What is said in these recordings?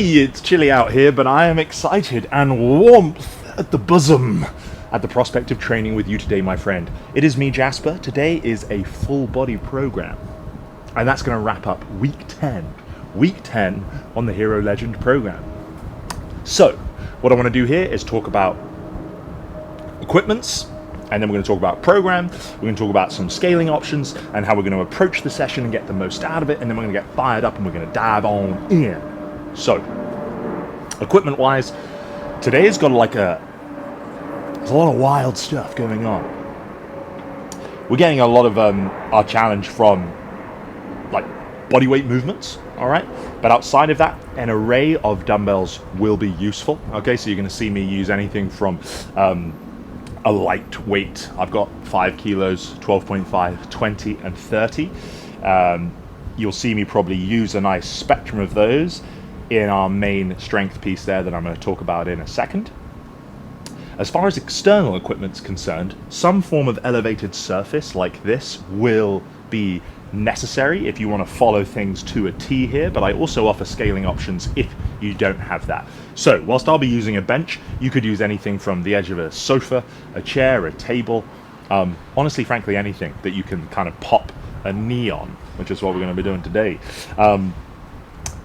It's chilly out here, but I am excited and warmth at the bosom at the prospect of training with you today, my friend. It is me, Jasper. Today is a full body program, and that's going to wrap up week 10 on the Hero Legend program. So what I want to do here is talk about equipments, and then we're going to talk about program, we're going to talk about some scaling options and how we're going to approach the session and get the most out of it, and then we're going to get fired up and we're going to dive on in. So, equipment wise, today's got there's a lot of wild stuff going on. We're getting a lot of our challenge from like body weight movements, all right? But outside of that, an array of dumbbells will be useful. Okay, so you're going to see me use anything from a lightweight. I've got 5 kilos, 12.5, 20, and 30. You'll see me probably use a nice spectrum of those in our main strength piece there that I'm going to talk about in a second. As far as external equipment's concerned, some form of elevated surface like this will be necessary if you want to follow things to a T here, but I also offer scaling options if you don't have that. So whilst I'll be using a bench, you could use anything from the edge of a sofa, a chair, a table, honestly, frankly, anything that you can kind of pop a knee on, which is what we're going to be doing today.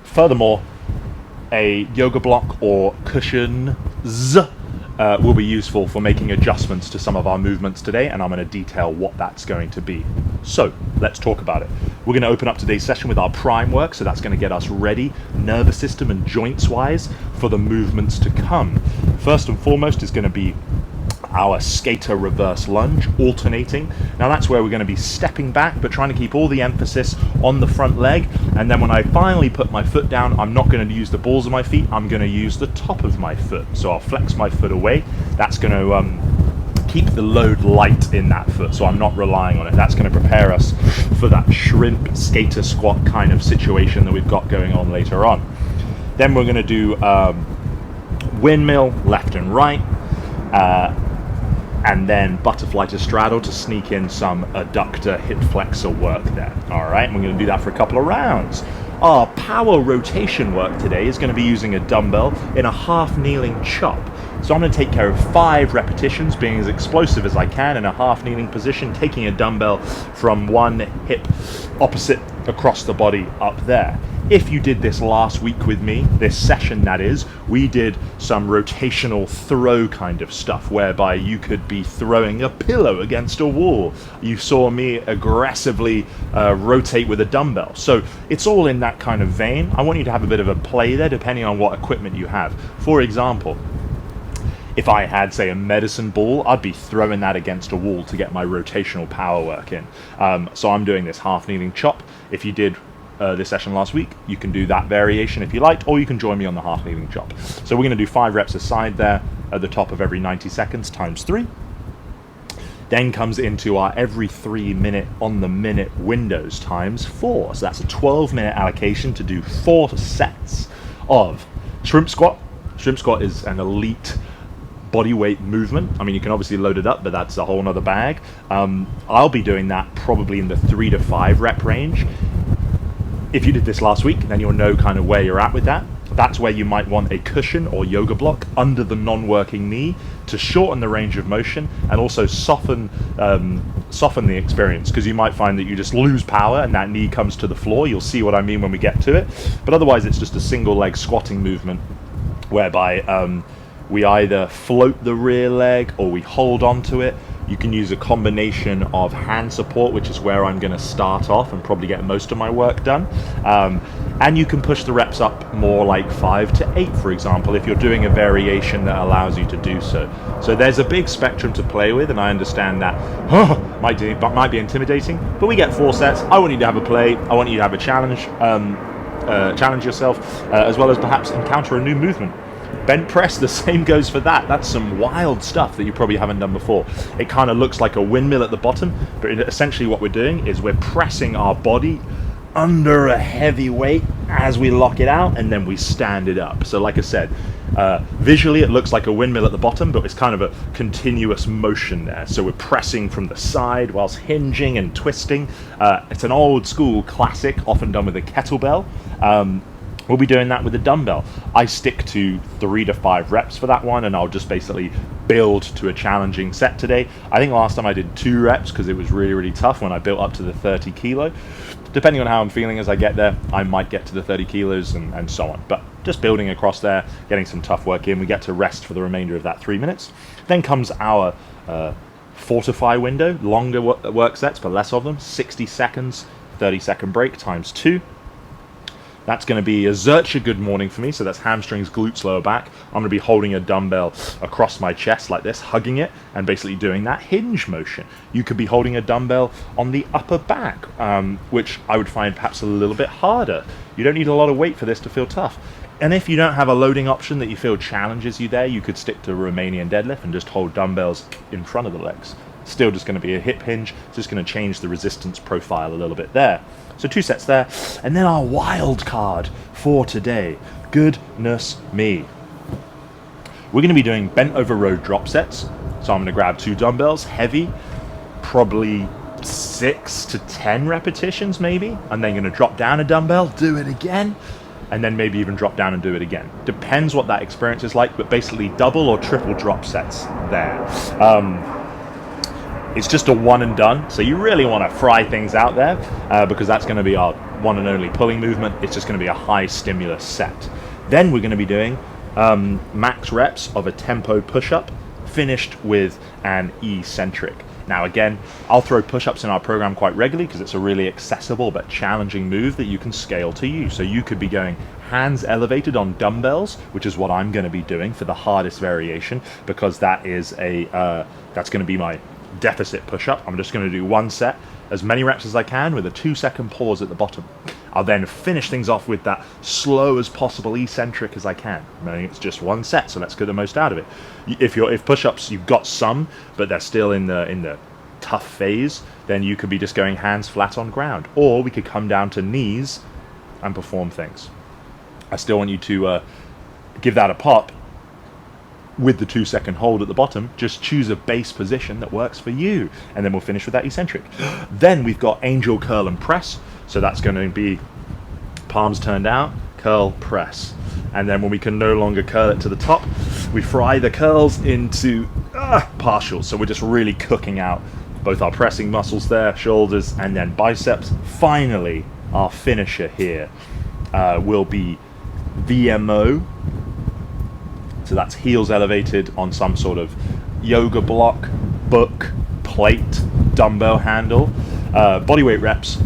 Furthermore, a yoga block or cushions will be useful for making adjustments to some of our movements today, and I'm going to detail what that's going to be. So let's talk about it. We're going to open up today's session with our prime work, so that's going to get us ready, nervous system and joints wise, for the movements to come. First and foremost is going to be our skater reverse lunge, alternating. Now that's where we're going to be stepping back, but trying to keep all the emphasis on the front leg. And then when I finally put my foot down, I'm not going to use the balls of my feet, I'm going to use the top of my foot. So I'll flex my foot away. That's going to keep the load light in that foot, so I'm not relying on it. That's going to prepare us for that shrimp skater squat kind of situation that we've got going on later on. Then we're going to do windmill, left and right, and then butterfly to straddle to sneak in some adductor hip flexor work there. All right, and we're going to do that for a couple of rounds. Our power rotation work today is going to be using a dumbbell in a half kneeling chop. So I'm going to take care of 5 repetitions, being as explosive as I can in a half kneeling position, taking a dumbbell from one hip opposite across the body up there. If you did this last week with me, this session that is, we did some rotational throw kind of stuff, whereby you could be throwing a pillow against a wall. You saw me aggressively rotate with a dumbbell. So it's all in that kind of vein. I want you to have a bit of a play there, depending on what equipment you have. For example, if I had, say, a medicine ball, I'd be throwing that against a wall to get my rotational power work in. So I'm doing this half kneeling chop. If you did this session last week, you can do that variation if you liked, or you can join me on the half kneeling chop. So we're going to do 5 reps a side there at the top of every 90 seconds times 3. Then comes into our every 3 minute on the minute windows times 4. So that's a 12-minute allocation to do 4 sets of shrimp squat. Shrimp squat is an elite body weight movement. I mean, you can obviously load it up, but that's a whole nother bag. I'll be doing that probably in the 3 to 5 rep range. If you did this last week, then you'll know kind of where you're at with that. That's where you might want a cushion or yoga block under the non-working knee to shorten the range of motion and also soften the experience, because you might find that you just lose power and that knee comes to the floor. You'll see what I mean when we get to it. But otherwise, it's just a single leg squatting movement whereby we either float the rear leg or we hold on to it. You can use a combination of hand support, which is where I'm going to start off and probably get most of my work done. And you can push the reps up more like 5 to 8, for example, if you're doing a variation that allows you to do so. So there's a big spectrum to play with, and I understand that might be intimidating, but we get 4 sets. I want you to have a play. I want you to have a challenge, challenge yourself, as well as perhaps encounter a new movement. Bent press, the same goes for that. That's some wild stuff that you probably haven't done before. It kind of looks like a windmill at the bottom, but essentially what we're doing is we're pressing our body under a heavy weight as we lock it out, and then we stand it up. So like I said, visually it looks like a windmill at the bottom, but it's kind of a continuous motion there. So we're pressing from the side whilst hinging and twisting. It's an old school classic, often done with a kettlebell. We'll be doing that with a dumbbell. I stick to 3 to 5 reps for that one, and I'll just basically build to a challenging set today. I think last time I did 2 reps because it was really, really tough when I built up to the 30 kilo. Depending on how I'm feeling as I get there, I might get to the 30 kilos and so on. But just building across there, getting some tough work in. We get to rest for the remainder of that 3 minutes. Then comes our Fortify window, longer work sets, but less of them, 60 seconds, 30-second break times 2. That's going to be a Zercher good morning for me, so that's hamstrings, glutes, lower back. I'm going to be holding a dumbbell across my chest like this, hugging it, and basically doing that hinge motion. You could be holding a dumbbell on the upper back, which I would find perhaps a little bit harder. You don't need a lot of weight for this to feel tough. And if you don't have a loading option that you feel challenges you there, you could stick to Romanian deadlift and just hold dumbbells in front of the legs. Still just going to be a hip hinge, it's just going to change the resistance profile a little bit there. So 2 sets there, and then our wild card for today. Goodness me. We're going to be doing bent over row drop sets. So I'm going to grab 2 dumbbells, heavy, probably 6 to 10 repetitions maybe, and then going to drop down a dumbbell, do it again, and then maybe even drop down and do it again. Depends what that experience is like, but basically double or triple drop sets there. It's just a one and done, so you really want to fry things out there because that's going to be our one and only pulling movement. It's just going to be a high stimulus set. Then we're going to be doing max reps of a tempo push-up finished with an eccentric. Now again, I'll throw push-ups in our program quite regularly because it's a really accessible but challenging move that you can scale to use. So you could be going hands elevated on dumbbells, which is what I'm going to be doing for the hardest variation, because that is that's going to be my deficit push-up. I'm just going to do 1 set, as many reps as I can, with a 2-second pause at the bottom. I'll then finish things off with that slow as possible eccentric as I can. I mean, it's just 1 set, so let's get the most out of it. If push-ups you've got some, but they're still in the tough phase, then you could be just going hands flat on ground, or we could come down to knees and perform things. I still want you to give that a pop with the 2-second hold at the bottom. Just choose a base position that works for you, and then we'll finish with that eccentric. Then we've got angel curl and press, so that's going to be palms turned out, curl, press, and then when we can no longer curl it to the top, we fry the curls into partials. So we're just really cooking out both our pressing muscles there, shoulders, and then biceps. Finally, our finisher here will be VMO. So that's heels elevated on some sort of yoga block, book, plate, dumbbell handle. Bodyweight reps,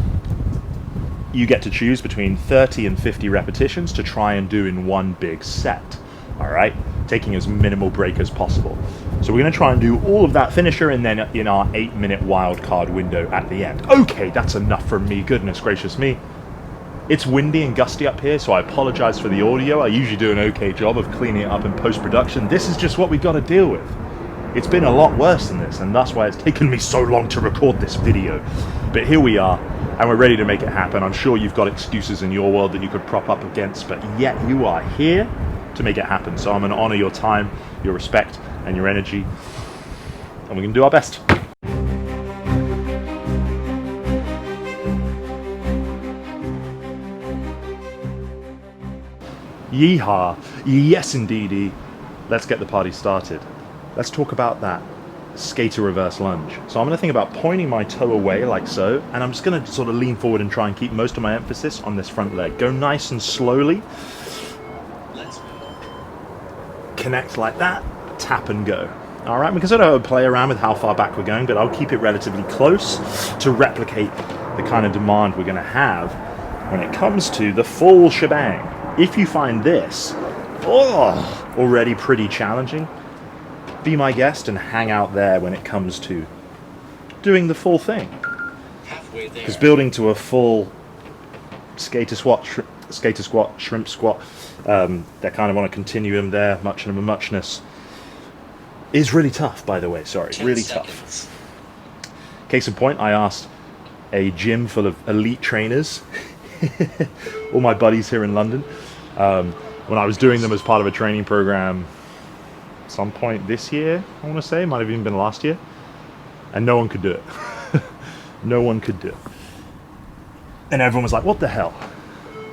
you get to choose between 30 and 50 repetitions to try and do in one big set. All right, taking as minimal break as possible. So we're going to try and do all of that finisher and then in our 8-minute wild card window at the end. Okay, that's enough from me, goodness gracious me. It's windy and gusty up here, so I apologize for the audio. I usually do an okay job of cleaning it up in post-production. This is just what we've got to deal with. It's been a lot worse than this, and that's why it's taken me so long to record this video. But here we are, and we're ready to make it happen. I'm sure you've got excuses in your world that you could prop up against, but yet you are here to make it happen. So I'm going to honor your time, your respect, and your energy, and we're going to do our best. Yeehaw! Yes, indeedy. Let's get the party started. Let's talk about that skater reverse lunge. So I'm going to think about pointing my toe away like so, and I'm just going to sort of lean forward and try and keep most of my emphasis on this front leg. Go nice and slowly. Let's go. Connect like that. Tap and go. All right, we can sort of play around with how far back we're going, but I'll keep it relatively close to replicate the kind of demand we're going to have when it comes to the full shebang. If you find this already pretty challenging, be my guest and hang out there when it comes to doing the full thing. Because building to a full skater squat, shrimp squat, they're kind of on a continuum there, much of a muchness, is really tough, by the way. Sorry, really tough. Case in point, I asked a gym full of elite trainers, all my buddies here in London, when I was doing them as part of a training program some point this year, I want to say, might have even been last year, and no one could do it. No one could do it. And everyone was like, what the hell?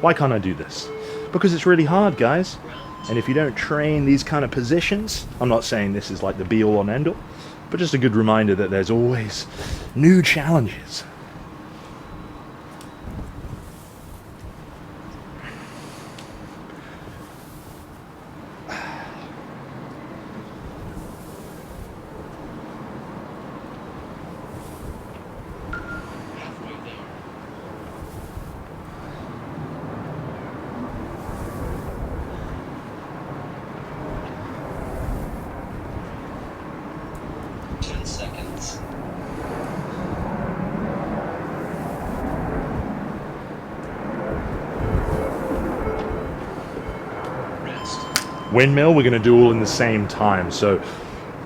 Why can't I do this? because it's really hard, guys. And if you don't train these kind of positions, I'm not saying this is like the be-all and end-all, but just a good reminder that there's always new challenges. Windmill, we're going to do all in the same time, so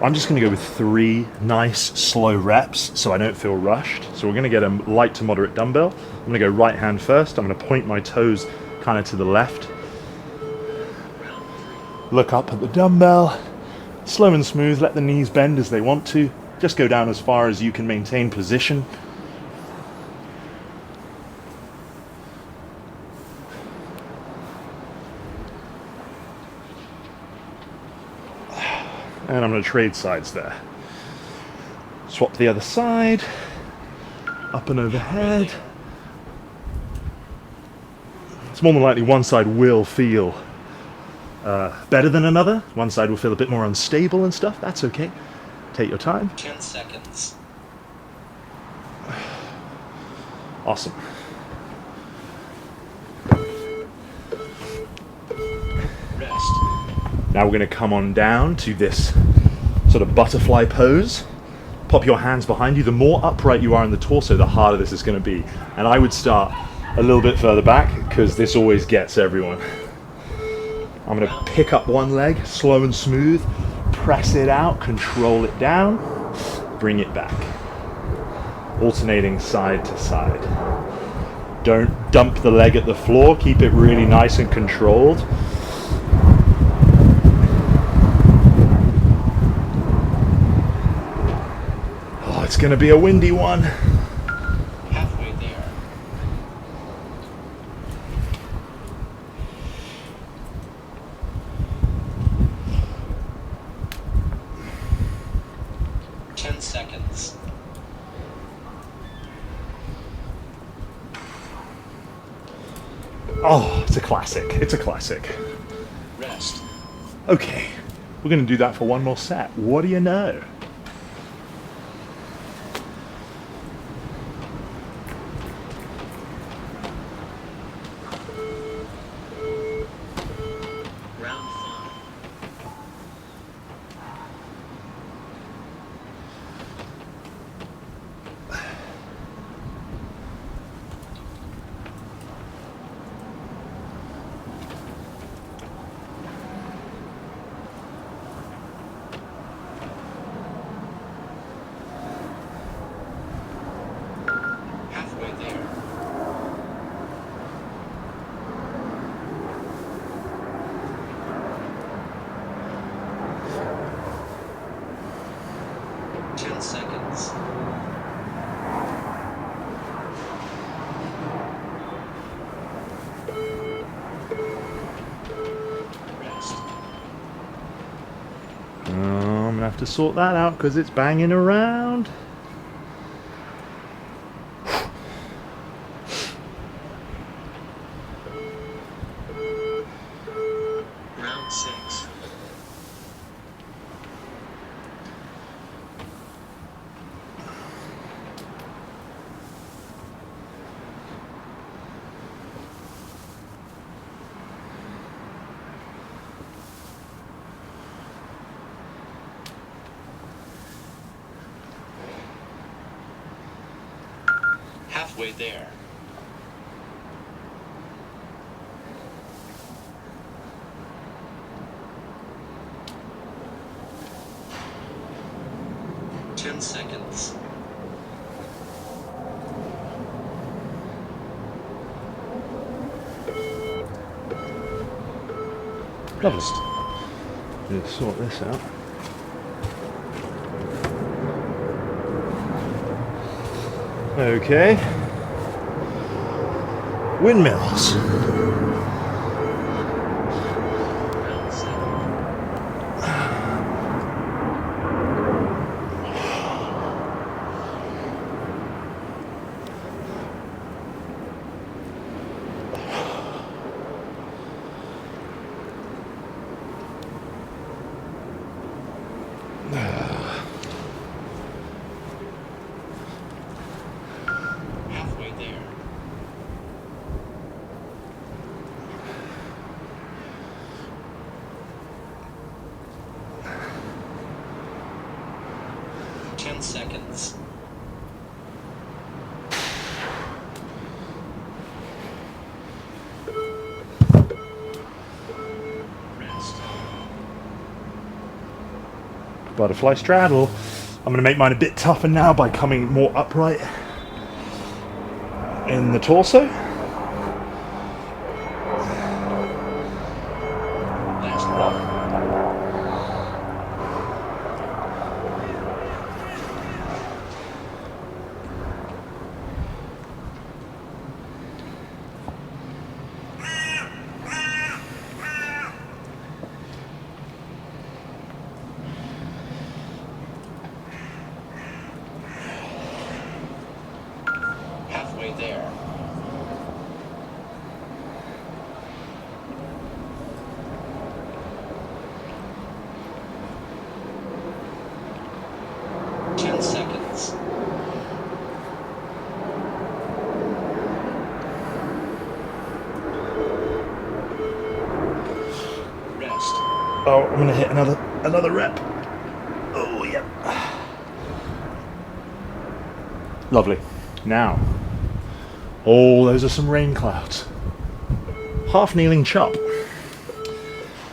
I'm just going to go with 3 nice slow reps so I don't feel rushed. So we're going to get a light to moderate dumbbell. I'm going to go right hand first. I'm going to point my toes kind of to the left. Look up at the dumbbell, slow and smooth, let the knees bend as they want to. Just go down as far as you can maintain position. And I'm going to trade sides there. Swap to the other side. Up and overhead. It's more than likely one side will feel better than another. One side will feel a bit more unstable and stuff. That's okay. Take your time. 10 seconds. Awesome. Rest. Now we're going to come on down to this sort of butterfly pose. Pop your hands behind you. The more upright you are in the torso, the harder this is going to be. And I would start a little bit further back because this always gets everyone. I'm going to pick up one leg, slow and smooth, press it out, control it down, bring it back. Alternating side to side. Don't dump the leg at the floor, keep it really nice and controlled. Oh, it's going to be a windy one. Halfway there. Ten seconds. Oh, it's a classic. It's a classic. Rest. Okay, we're going to do that for one more set. What do you know? Round 5. Halfway there. Ten seconds. Rest. I'm gonna have to sort that out because it's banging around. Round 6. Halfway there. Ten seconds. Lovely. Let's sort this out. Okay. Windmills. 10 seconds. Rest. Butterfly straddle. I'm going to make mine a bit tougher now by coming more upright in the torso. Last one. Halfway there. Seconds. Rest. Oh, I'm gonna hit another rep. Oh yeah. Lovely. Now, oh, those are some rain clouds. Half kneeling chop.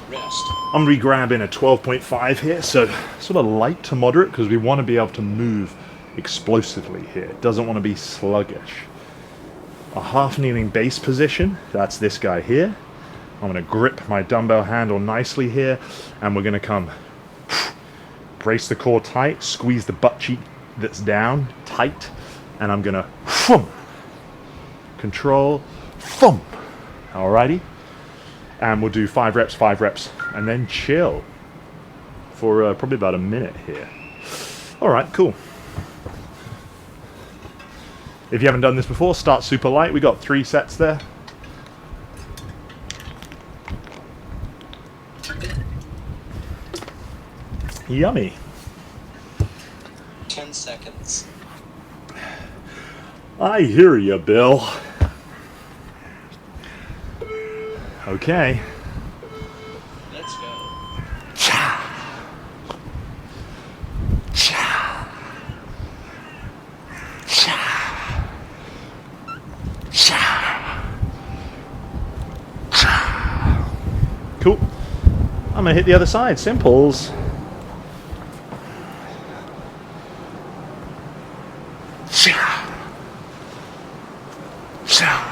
Rest. I'm re-grabbing a 12.5 here, so sort of light to moderate because we want to be able to move explosively here. It doesn't want to be sluggish. A half kneeling base position, that's this guy here. I'm going to grip my dumbbell handle nicely here, and we're going to come brace the core tight, squeeze the butt cheek that's down tight, and I'm going to control, alrighty. And we'll do 5 reps, and then chill for probably about a minute here. All right, cool. If you haven't done this before, start super light. We got 3 sets there. Yummy. 10 seconds. I hear you, Bill. Okay. Let's go. Cha. Cha. Cha. Cha. Cha. Cool. I'm gonna hit the other side. Simples. Cha. Cha.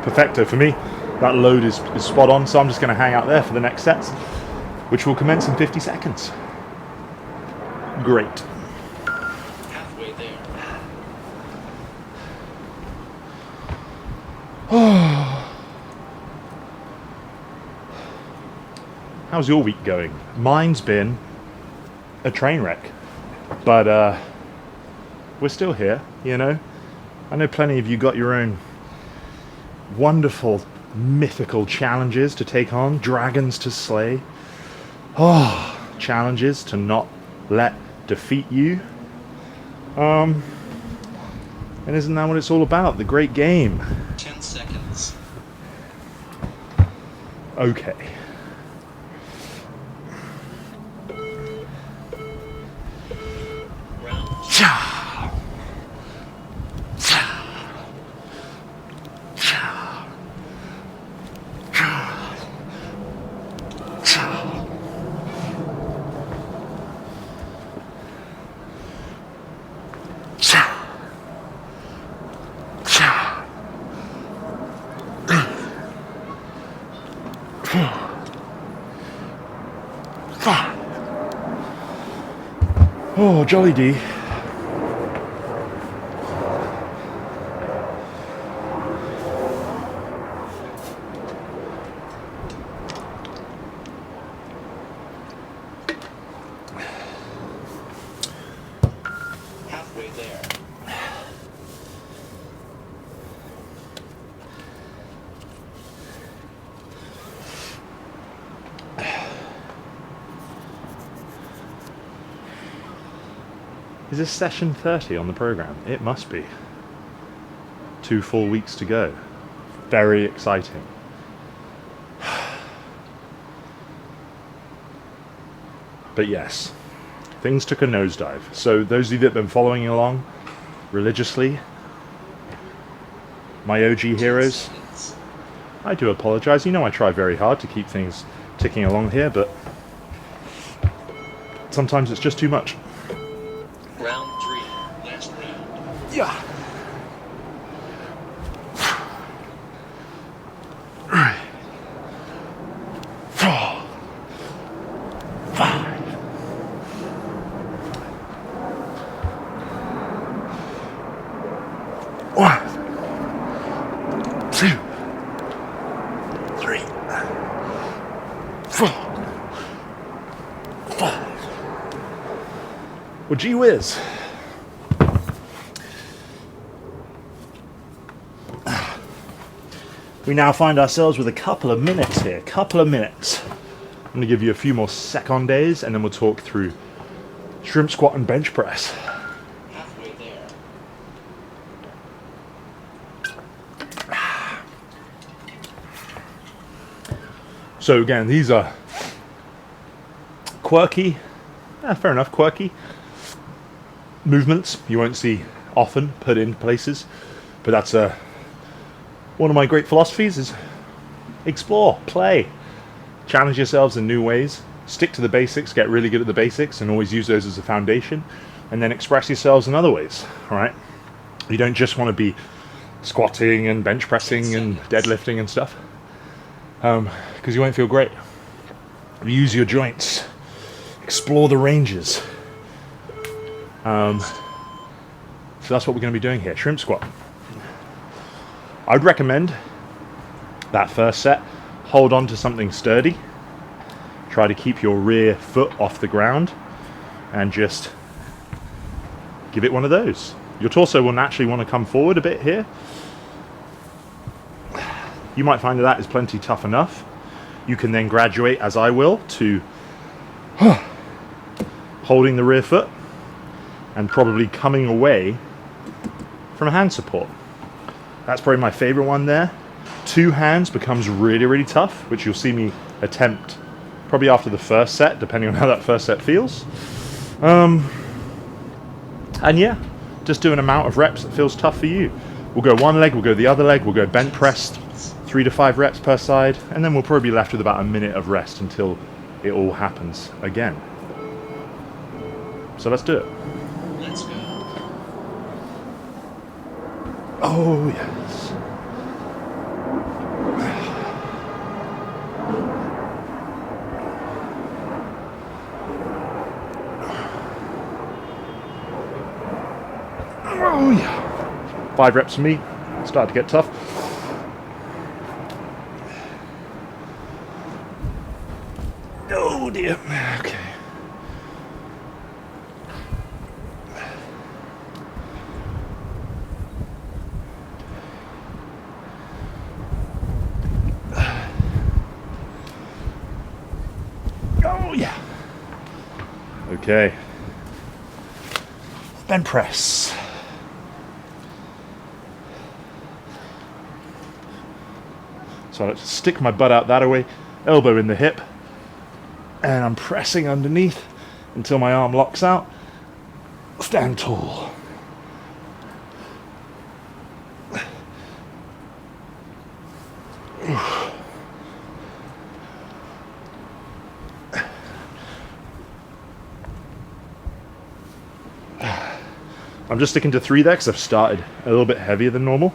Perfecto for me. That load is spot on, so I'm just going to hang out there for the next sets, which will commence in 50 seconds. Great. Halfway there. How's your week going? Mine's been a train wreck, but we're still here, you know. I know plenty of you got your own wonderful mythical challenges to take on, dragons to slay, challenges to not let defeat you. And isn't that what it's all about? The great game. 10 seconds. Okay. Round. Cha. Cha. Oh, jolly D. Halfway there. Is this session 30 on the program? It must be. 2 full weeks to go. Very exciting. But yes, things took a nosedive. So those of you that have been following along religiously, my OG heroes, Seconds. I do apologize. You know I try very hard to keep things ticking along here, but sometimes it's just too much. Round 3. Last round. Yeah. Well, gee whiz. We now find ourselves with a couple of minutes here. Couple of minutes. I'm going to give you a few more secondes and then we'll talk through shrimp squat and bench press. Halfway there. So again, these are quirky, fair enough, quirky movements you won't see often put in places, but that's one of my great philosophies is explore, play, challenge yourselves in new ways, stick to the basics, get really good at the basics and always use those as a foundation, and then express yourselves in other ways. All right, you don't just want to be squatting and bench pressing and deadlifting and stuff, because you won't feel great. Use your joints, explore the ranges. So that's what we're going to be doing here. Shrimp squat. I'd recommend that first set, hold on to something sturdy, try to keep your rear foot off the ground and just give it one of those. Your torso will naturally want to come forward a bit here. You might find that is plenty tough enough. You can then graduate, as I will, to holding the rear foot and probably coming away from hand support. That's probably my favorite one there. 2 hands becomes really, really tough, which you'll see me attempt probably after the first set, depending on how that first set feels. And yeah, just do an amount of reps that feels tough for you. We'll go one leg, we'll go the other leg, we'll go bench pressed, 3 to 5 reps per side, and then we'll probably be left with about a minute of rest until it all happens again. So let's do it. Let's go. Oh, yes. Oh, yeah. 5 reps for me. Start to get tough. Oh, dear. Okay. Oh, yeah. Okay. Bench press. So I like to stick my butt out that way, elbow in the hip, and I'm pressing underneath until my arm locks out. Stand tall. I'm just sticking to 3 there because I've started a little bit heavier than normal,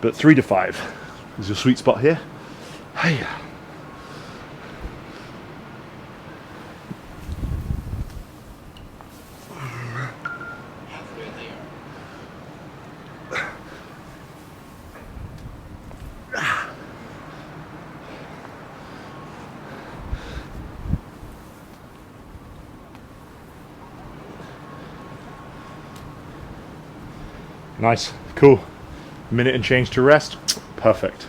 but 3 to 5 is your sweet spot here. Hiya. Halfway there. Nice, cool. Minute and change to rest. Perfect.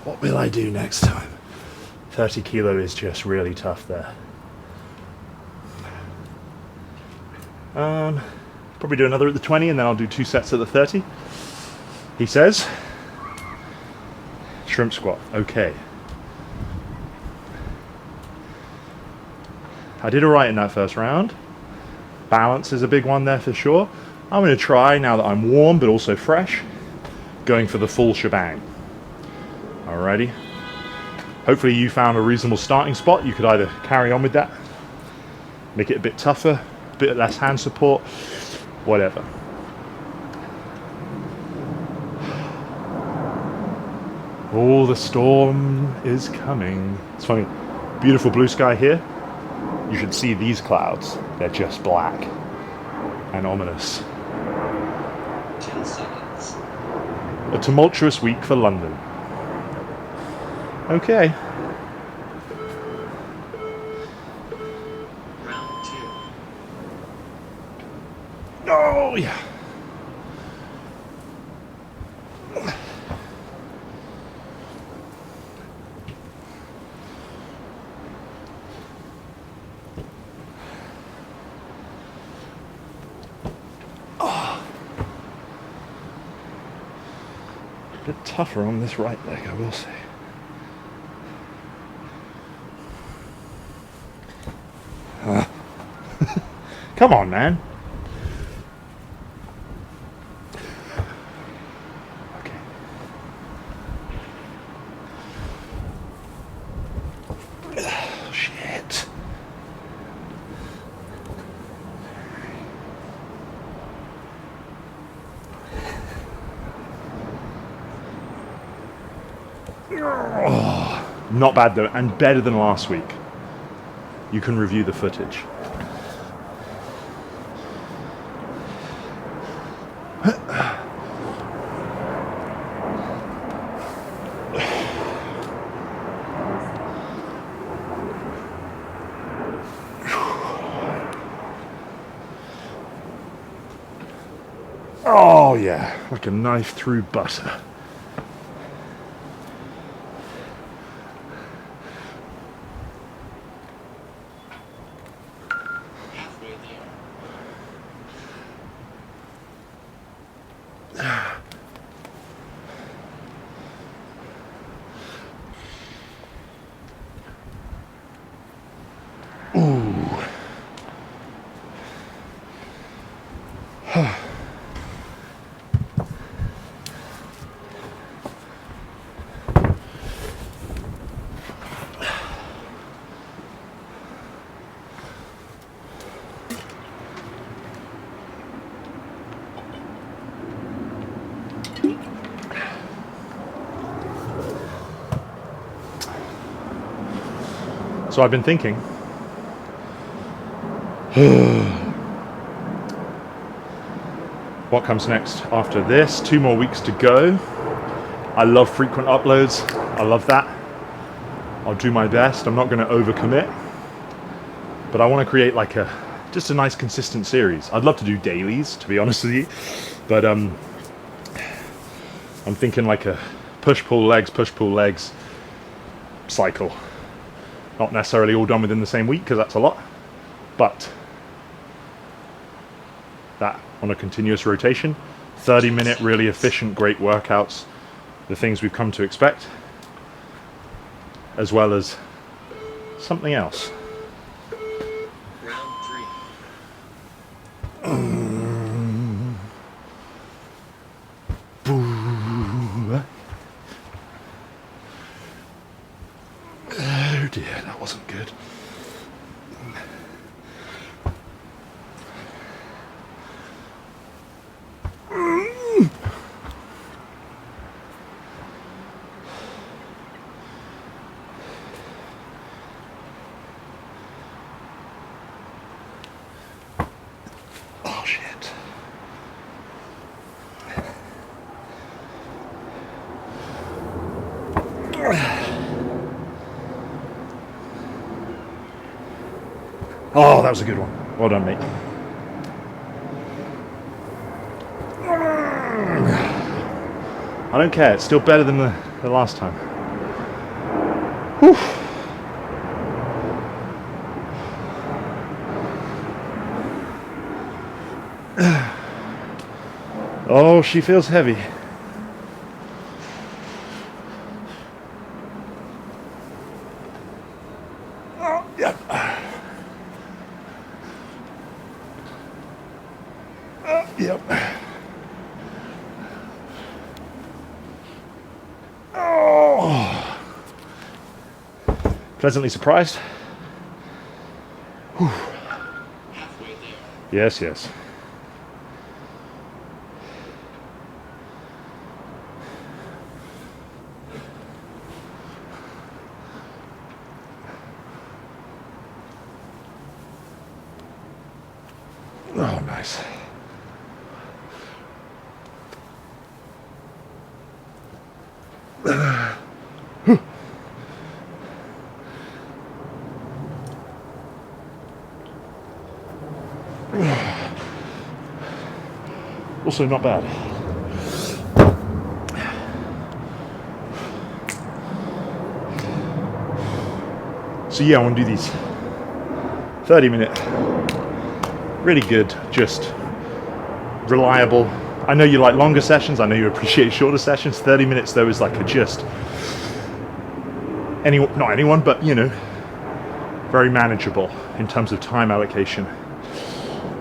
What will I do next time? 30 kilo is just really tough there. Probably do another at the 20 and then I'll do 2 sets at the 30. He says, shrimp squat, okay. I did alright in that first round. Balance is a big one there for sure. I'm going to try, now that I'm warm but also fresh, going for the full shebang. Alrighty. Hopefully you found a reasonable starting spot. You could either carry on with that, make it a bit tougher, a bit less hand support, whatever. Oh, the storm is coming. It's funny, beautiful blue sky here. You should see these clouds. They're just black and ominous. 10 seconds. A tumultuous week for London. Okay. Round 2. Oh, yeah. A bit tougher on this right leg, I will say. Come on, man. Okay. Oh, shit. Oh, not bad though, and better than last week. You can review the footage. Oh yeah, like a knife through butter. Halfway there. So I've been thinking, what comes next after this? 2 more weeks to go. I love frequent uploads. I love that. I'll do my best. I'm not going to overcommit, but I want to create like just a nice consistent series. I'd love to do dailies, to be honest with you, but I'm thinking like a push-pull legs cycle. Not necessarily all done within the same week, because that's a lot, but that on a continuous rotation, 30-minute, really efficient, great workouts, the things we've come to expect, as well as something else. Round 3. Oh dear, that wasn't good. Oh shit. Oh, that was a good one. Well done, mate. I don't care. It's still better than the last time. Whew. Oh, she feels heavy. Oh, yep. Oh, yep. Oh. Pleasantly surprised. Whew. Halfway there. Yes, yes. Oh, nice. Also not bad. So yeah, I want to do these 30-minute, really good, just reliable. I know you like longer sessions, I know you appreciate shorter sessions. 30 minutes though is like a just, not anyone, but you know, very manageable in terms of time allocation.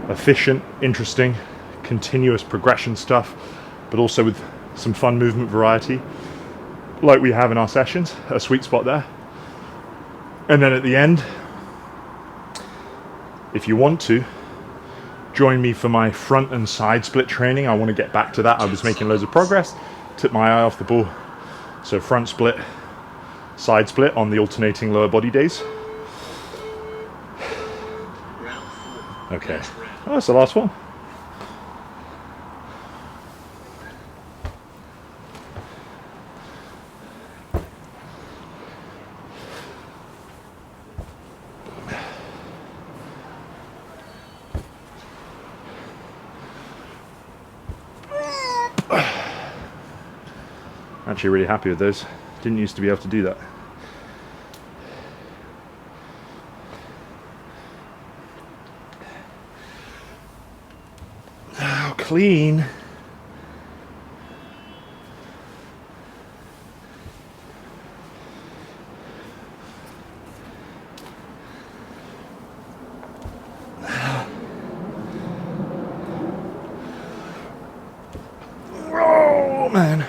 Efficient, interesting, continuous progression stuff, but also with some fun movement variety, like we have in our sessions, a sweet spot there. And then at the end, if you want to, join me for my front and side split training. I want to get back to that. I was making loads of progress, took my eye off the ball. So front split, side split on the alternating lower body days. Round 4. Okay. Last round. Oh, that's the last one. Actually really happy with those. Didn't used to be able to do that. Oh, clean. Oh, man.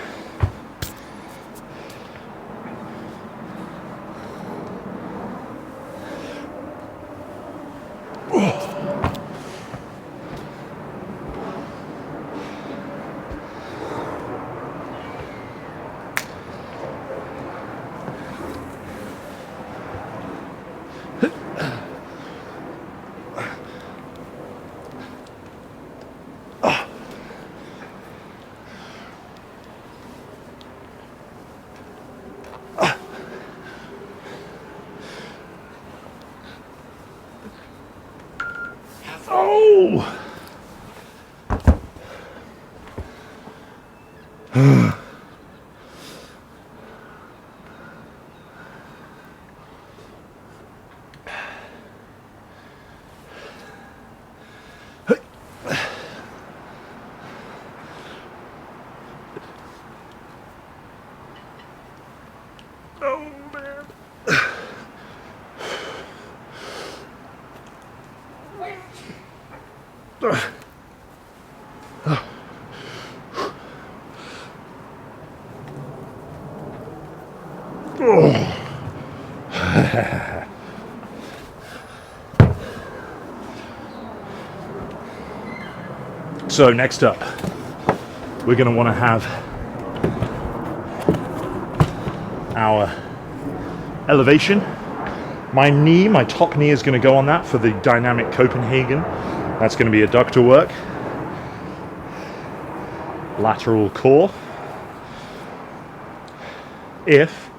Oh! Oh, man. So next up, we're going to want to have our elevation. My top knee is going to go on that for the dynamic Copenhagen. That's going to be adductor work. Lateral core. If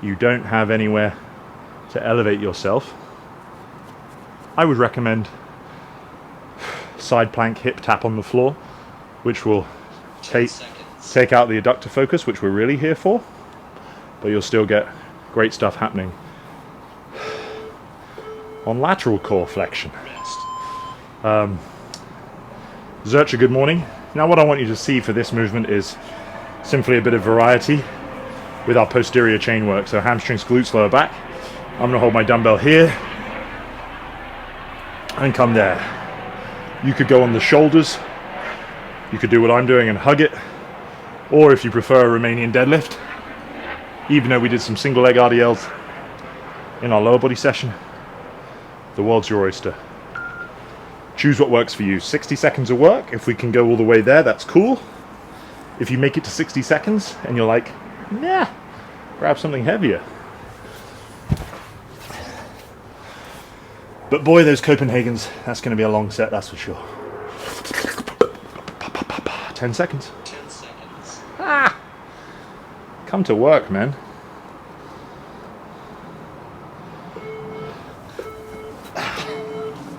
you don't have anywhere to elevate yourself, I would recommend side plank hip tap on the floor, which will 10 seconds. take out the adductor focus, which we're really here for, but you'll still get great stuff happening on lateral core flexion. Rest. Zercher, good morning. Now what I want you to see for this movement is simply a bit of variety with our posterior chain work. So hamstrings, glutes, lower back. I'm going to hold my dumbbell here and come there. You could go on the shoulders. You could do what I'm doing and hug it. Or if you prefer a Romanian deadlift, even though we did some single leg RDLs in our lower body session, the world's your oyster. Choose what works for you. 60 seconds of work. If we can go all the way there, that's cool. If you make it to 60 seconds and you're like, nah, grab something heavier. But boy, those Copenhagens, that's going to be a long set, that's for sure. 10 seconds. 10 seconds. Ah! Come to work, man.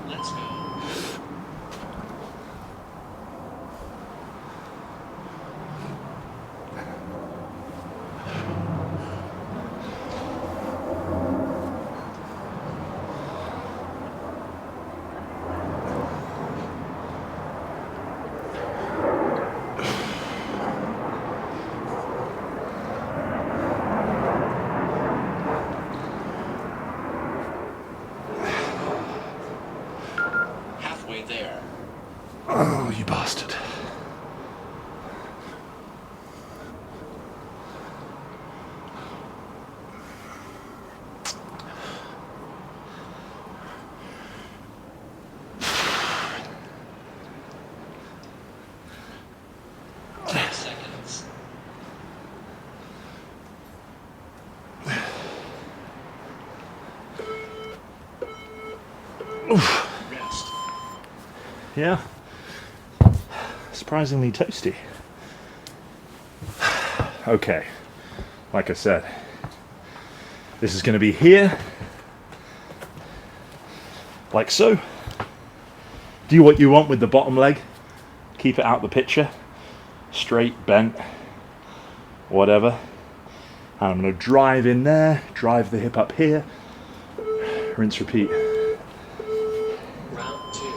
Let's go. Halfway there. Oh, you bastard. Seconds. Rest. Yeah. Surprisingly toasty. Okay. Like I said, this is going to be here. Like so. Do what you want with the bottom leg. Keep it out the picture. Straight, bent, whatever. And I'm going to drive in there, drive the hip up here, rinse, repeat. Round 2.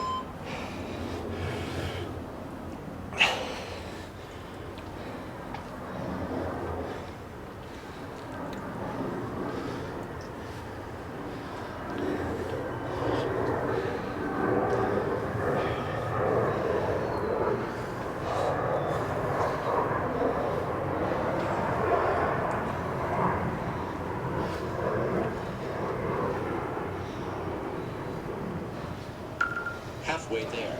Halfway there.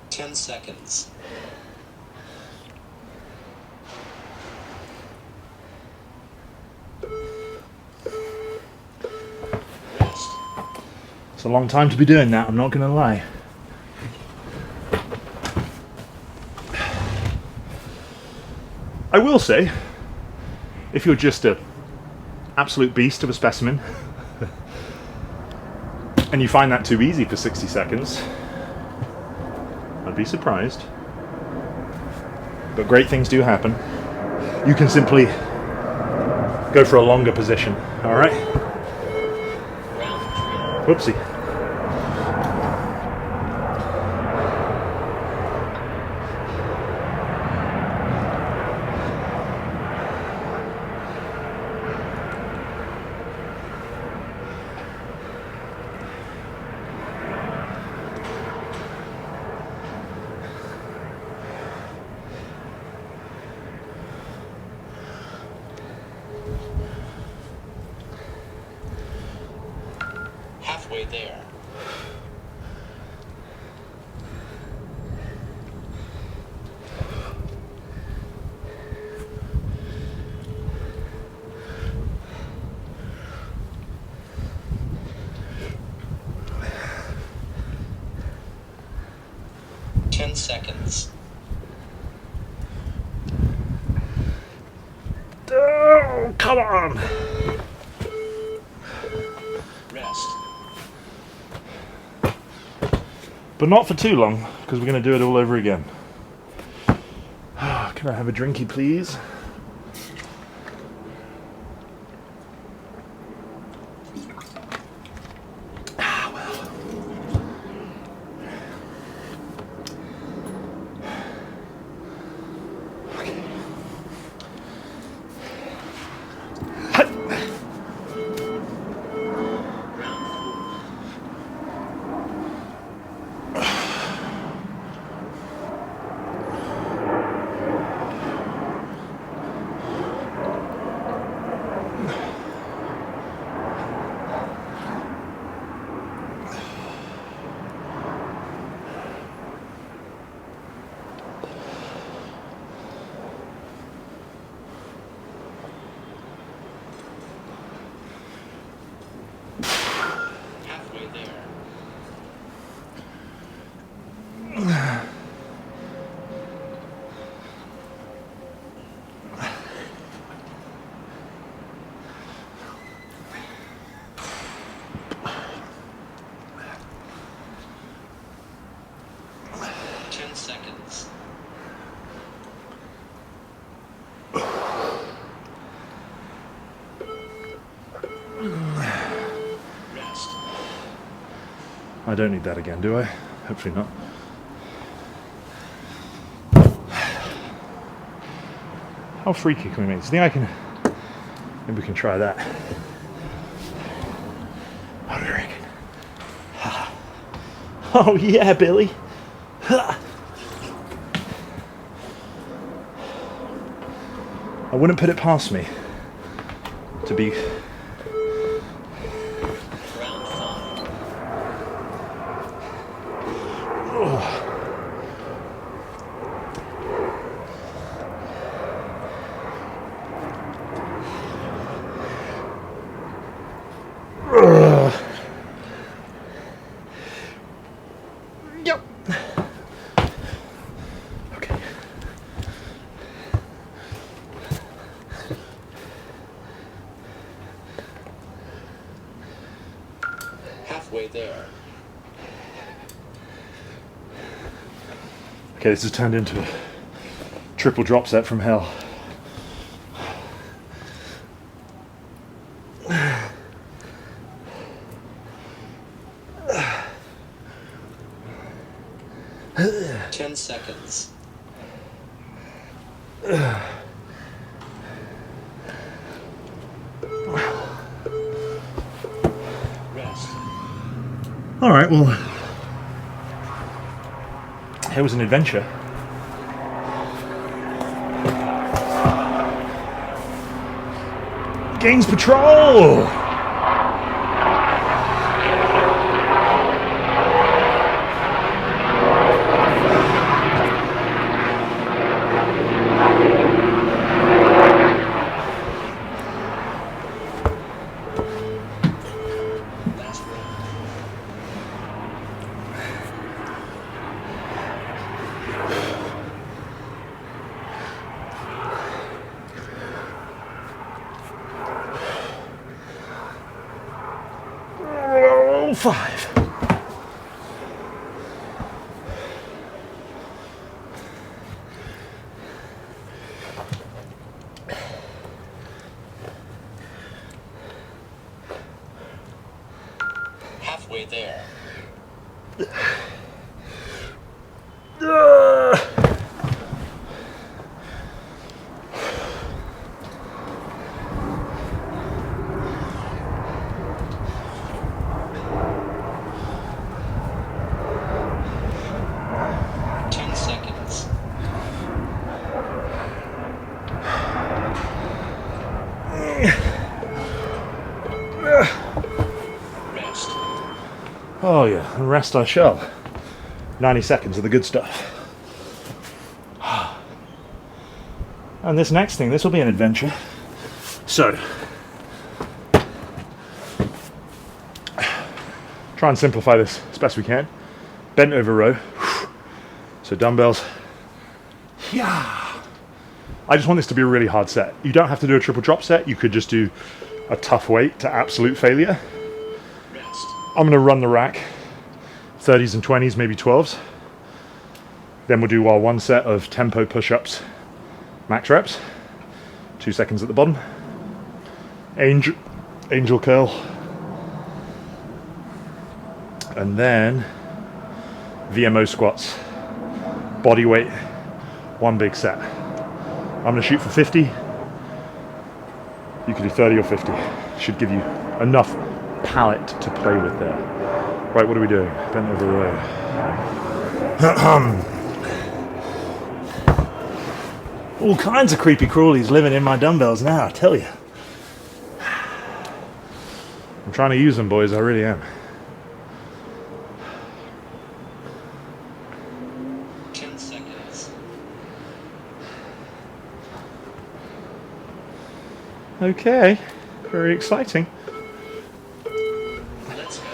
Ten seconds. Rest. It's a long time to be doing that, I'm not going to lie. I will say, if you're just an absolute beast of a specimen, and you find that too easy for 60 seconds, I'd be surprised. But great things do happen. You can simply go for a longer position, alright? Round Whoopsie. halfway there. Seconds. Oh, come on! But not for too long, because we're going to do it all over again. Can I have a drinky, please? Halfway there. Seconds. Rest. I don't need that again, do I? Hopefully not. How freaky can we make this? Do you think I can... Maybe we can try that. What do you reckon? Oh yeah, Billy. I wouldn't put it past me to be... Round 5. Yep. Okay. Halfway there. Okay, this has turned into a triple drop set from hell. Ten seconds. Rest. All right, well, it was an adventure. Gains Patrol! Last round. Oh, 5. Halfway there. Ah. 10 seconds. Rest. Oh yeah, and rest I shall. 90 seconds of the good stuff. And this next thing, this will be an adventure. So, try and simplify this as best we can. Bent over row. So dumbbells. Yeah. I just want this to be a really hard set. You don't have to do a triple drop set. You could just do a tough weight to absolute failure. Rest. I'm going to run the rack 30s and 20s, maybe 12s. Then we'll do our 1 set of tempo push-ups, max reps, 2 seconds at the bottom, angel curl, and then VMO squats, body weight, 1 big set. I'm going to shoot for 50. You could do 30 or 50. Should give you enough palette to play with there. Right, what are we doing? Bent over there. All kinds of creepy crawlies living in my dumbbells now, I tell you. I'm trying to use them, boys, I really am. 10 seconds. Okay, very exciting. Let's go.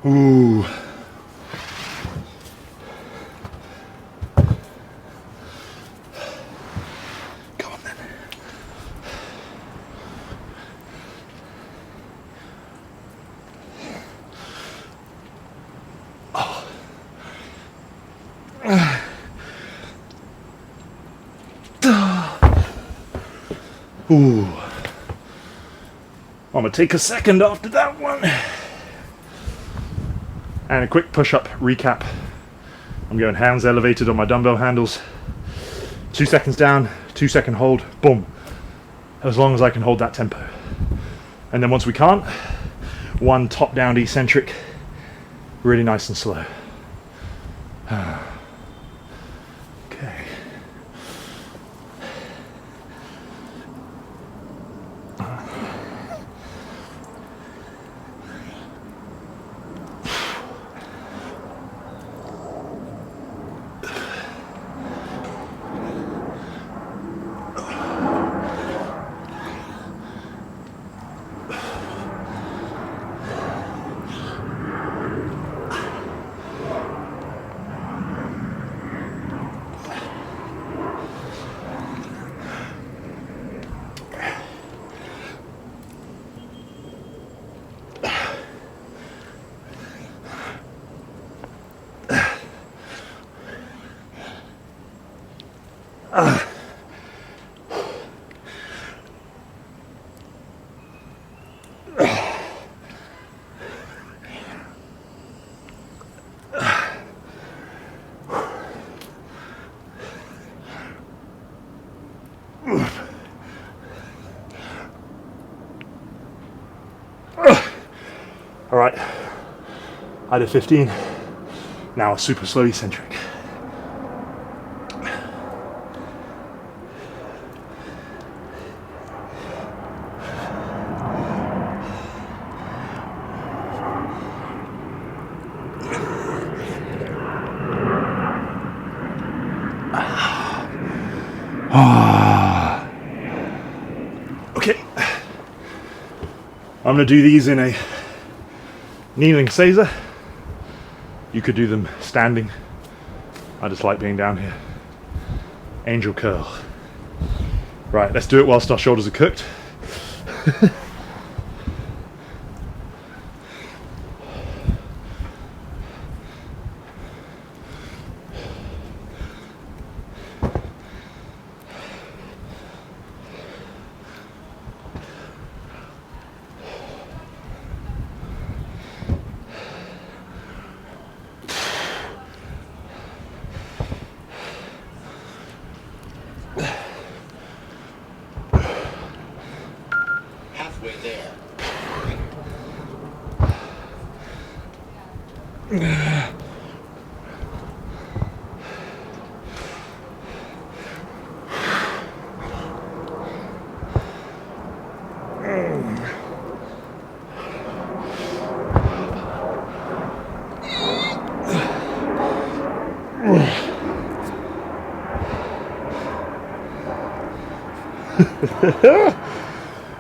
Ooh. Come on then. Oh. Ooh. I'm gonna take a second after that one. And a quick push-up recap. I'm going hands elevated on my dumbbell handles. 2 seconds down, 2 second hold, boom. As long as I can hold that tempo. And then once we can't, 1 top down eccentric, really nice and slow. Okay. All right, I did 15, now a super slow eccentric. Okay, I'm gonna do these in a kneeling Caesar. You could do them standing. I just like being down here. Angel curl. Right, let's do it whilst our shoulders are cooked. Halfway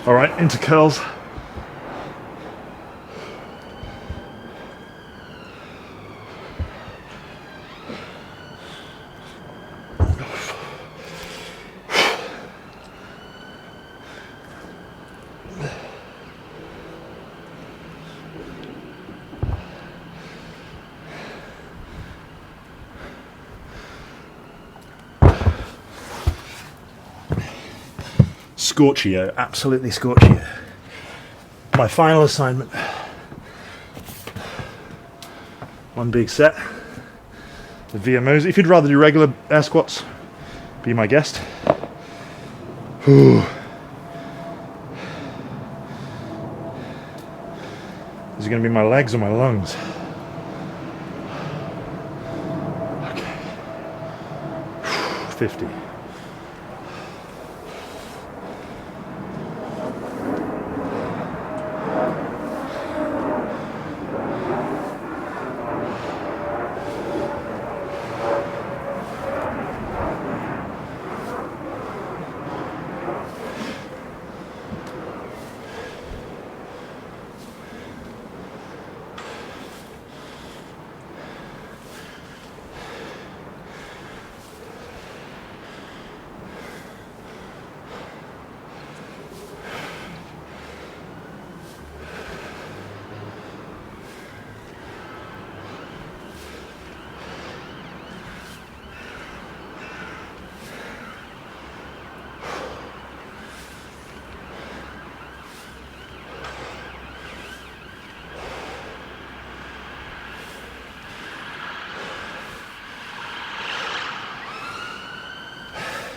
All right, into curls. Scorchio, absolutely Scorchio. My final assignment. One big set. The VMOs. If you'd rather do regular air squats, be my guest. Whew. Is it going to be my legs or my lungs? Okay. 50.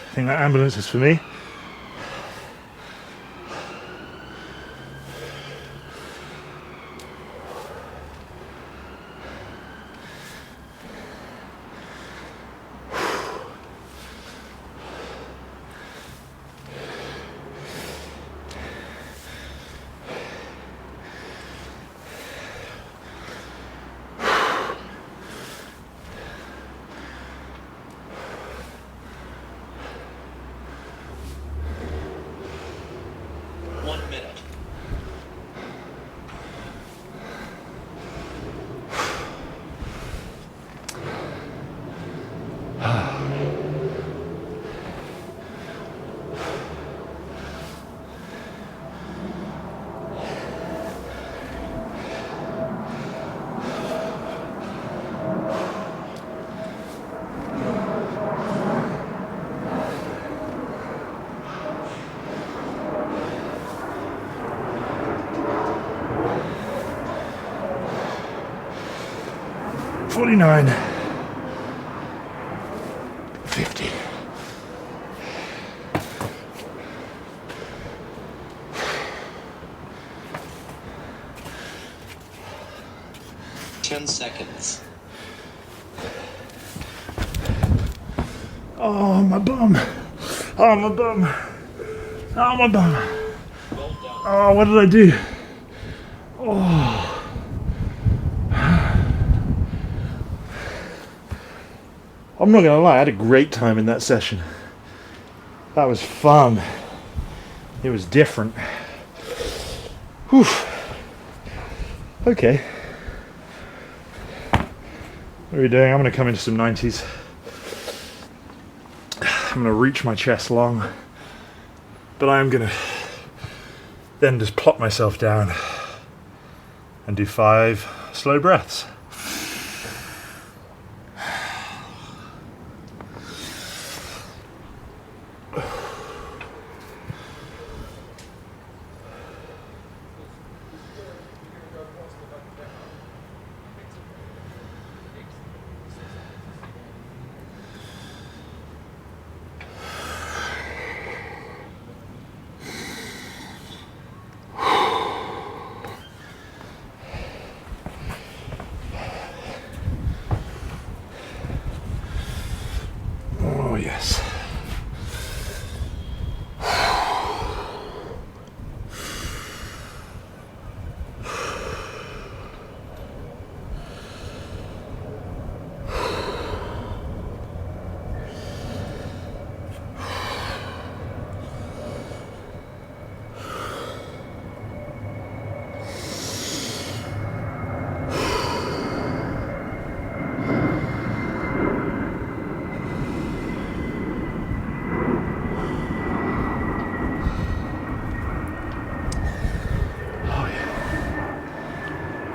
I think that ambulance is for me. $49. 50. Seconds. Oh, my bum. Oh, my bum. Oh, my bum. Oh, what did I do? Oh. I'm not gonna lie, I had a great time in that session. That was fun. It was different. Whew. Okay. What are we doing? I'm going to come into some 90s. I'm going to reach my chest long. But I am going to then just plop myself down and do 5 slow breaths.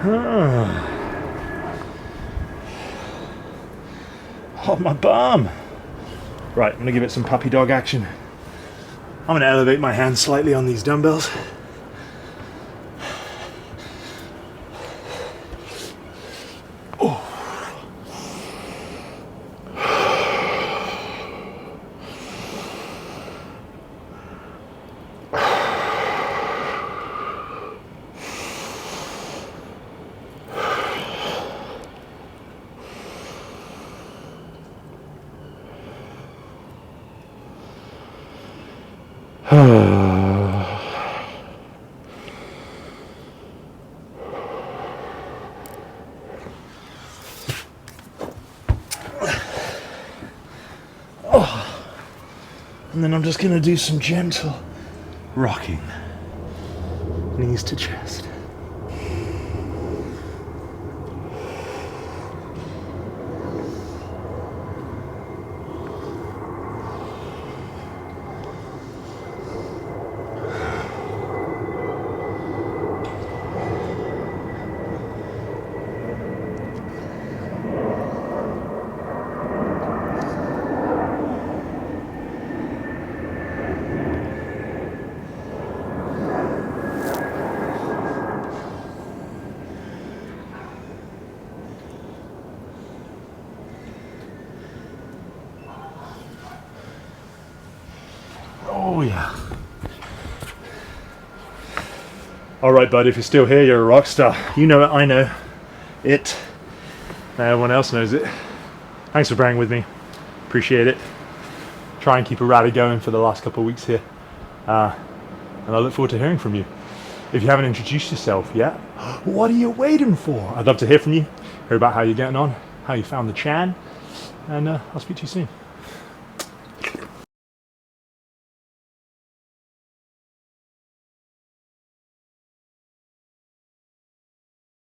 Oh, my bum. Right, I'm gonna give it some puppy dog action. I'm gonna elevate my hands slightly on these dumbbells. And then I'm just going to do some gentle rocking, knees to chest. Oh yeah. All right, bud, if you're still here, you're a rock star. You know it, I know it. Everyone else knows it. Thanks for bearing with me. Appreciate it. Try and keep a rally going for the last couple of weeks here. And I look forward to hearing from you. If you haven't introduced yourself yet, what are you waiting for? I'd love to hear from you, hear about how you're getting on, how you found the chan, and I'll speak to you soon.